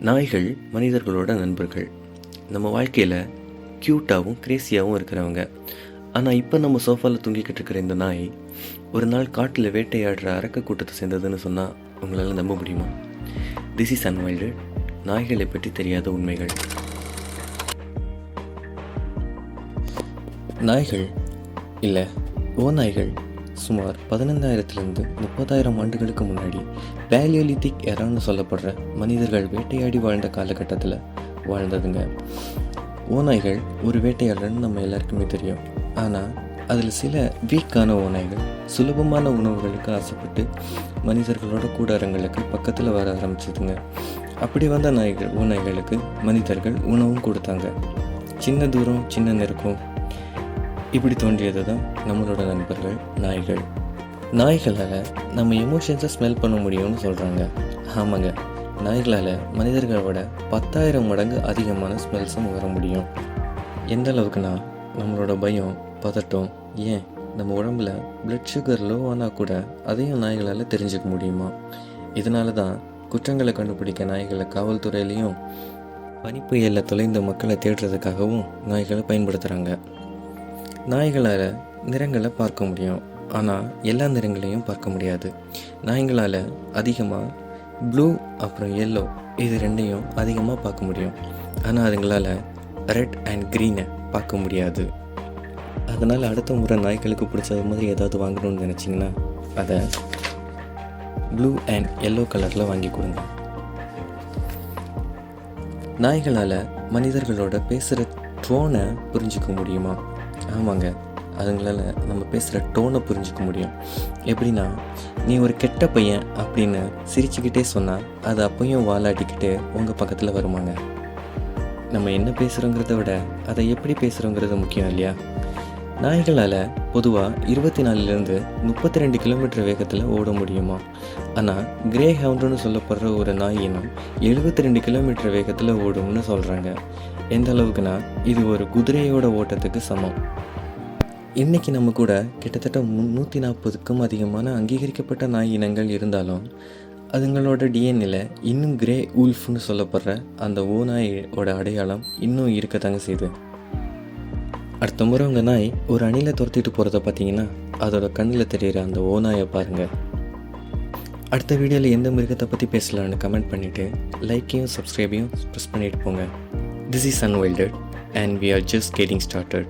நாய்கள் மனிதர்களோட நண்பர்கள். நம்ம வாழ்க்கையில் க்யூட்டாகவும் கிரேசியாகவும் இருக்கிறவங்க. ஆனால் இப்போ நம்ம சோஃபாவில் தூங்கிக்கிட்டு இருக்கிற இந்த நாய் ஒரு நாள் காட்டில் வேட்டையாடுற அரக்க கூட்டத்தை சேர்ந்ததுன்னு சொன்னால் உங்களால் நம்ப முடியுமா? திஸ் இஸ் அன்வைல்டட், நாய்களை பற்றி தெரியாத உண்மைகள். நாய்கள் இல்லை ஓநாய்கள் சுமார் 15,000 30,000 ஆண்டுகளுக்கு முன்னாடி பேலியோலித்திக் எரான்னு சொல்லப்படுற மனிதர்கள் வேட்டையாடி வாழ்ந்த காலகட்டத்தில் வாழ்ந்ததுங்க. ஓநாய்கள் ஒரு வேட்டையாடுறன்னு நம்ம எல்லாருக்குமே தெரியும். ஆனால் அதில் சில வீக்கான ஓநாய்கள் சுலபமான உணவுகளுக்கு ஆசைப்பட்டு மனிதர்களோட கூடாரங்களுக்கு பக்கத்தில் வர ஆரம்பிச்சதுங்க. அப்படி வந்த ஓநாய்களுக்கு மனிதர்கள் உணவும் கொடுத்தாங்க. சின்ன தூரம் சின்ன நெருக்கம் இப்படி தோன்றியது தான் நம்மளோட நண்பர்கள் நாய்கள். நாய்களால் நம்ம எமோஷன்ஸை ஸ்மெல் பண்ண முடியும்னு சொல்கிறாங்க. ஆமாங்க, நாய்களால் மனிதர்களோட 10,000 மடங்கு அதிகமான ஸ்மெல்ஸும் வர முடியும். எந்த அளவுக்குன்னா நம்மளோட பயம், பதட்டம், ஏன் நம்ம உடம்புல பிளட் சுகர் லோ ஆனால் கூட அதையும் நாய்களால் தெரிஞ்சுக்க முடியுமா? இதனால தான் குற்றங்களை கண்டுபிடிக்க நாய்களை காவல்துறையிலையும் பனிப்புயலில் தொலைந்த மக்களை தேடுறதுக்காகவும் நாய்களை பயன்படுத்துகிறாங்க. நாய்களால் நிறங்களை பார்க்க முடியும், ஆனால் எல்லா நிறங்களையும் பார்க்க முடியாது. நாய்களால் அதிகமாக ப்ளூ அப்புறம் எல்லோ இது ரெண்டையும் அதிகமாக பார்க்க முடியும். ஆனால் அதுங்களால் ரெட் அண்ட் க்ரீனை பார்க்க முடியாது. அதனால் அடுத்த முறை நாய்களுக்கு பிடிச்சது மாதிரி ஏதாவது வாங்கணும்னு நினச்சிங்கன்னா அதை ப்ளூ அண்ட் எல்லோ கலரில் வாங்கி கொடுங்க. நாய்களால் மனிதர்களோட பேசுகிற டோனை புரிஞ்சிக்க முடியுமா? ஆமாங்க, அதுங்களால் நம்ம பேசுகிற டோனை புரிஞ்சிக்க முடியும். எப்படின்னா, நீ ஒரு கெட்ட பையன் அப்படின்னு சிரிச்சுக்கிட்டே சொன்னால் அது அப்பையும் வாலாட்டிக்கிட்டு உங்கள் பக்கத்தில் வருமாங்க. நம்ம என்ன பேசுகிறோங்கிறத விட அதை எப்படி பேசுகிறோங்கிறது முக்கியம் இல்லையா? நாய்களால் பொதுவாக 24 32 கிலோமீட்டர் வேகத்தில் ஓட முடியுமா? ஆனால் கிரே ஹவுண்டுன்னு சொல்லப்படுற ஒரு நாய் இனம் 72 கிலோமீட்டர் வேகத்தில் ஓடும்னு சொல்கிறாங்க. எந்த அளவுக்குன்னா இது ஒரு குதிரையோட ஓட்டத்துக்கு சமம். இன்றைக்கி நம்ம கூட கிட்டத்தட்ட 340க்கும் அதிகமான அங்கீகரிக்கப்பட்ட நாய் இனங்கள் இருந்தாலும் அதுங்களோட டிஎன்ஏல இன்னும் கிரே உல்ஃப்னு சொல்லப்படுற அந்த ஓநாயோட அடையாளம் இன்னும் இருக்கத்தாங்க செய்யுது. அடுத்த முறை உங்கள் நாய் ஒரு அணிலை துரத்திட்டு போகிறத பார்த்தீங்கன்னா அதோட கண்ணில் தெரிகிற அந்த ஓநாயை பாருங்கள். அடுத்த வீடியோவில் எந்த மிருகத்தை பற்றி பேசலான்னு கமெண்ட் பண்ணிவிட்டு லைக்கையும் சப்ஸ்கிரைபையும் ப்ரெஸ் பண்ணிட்டு போங்க. This is Unwilded and we are just getting started.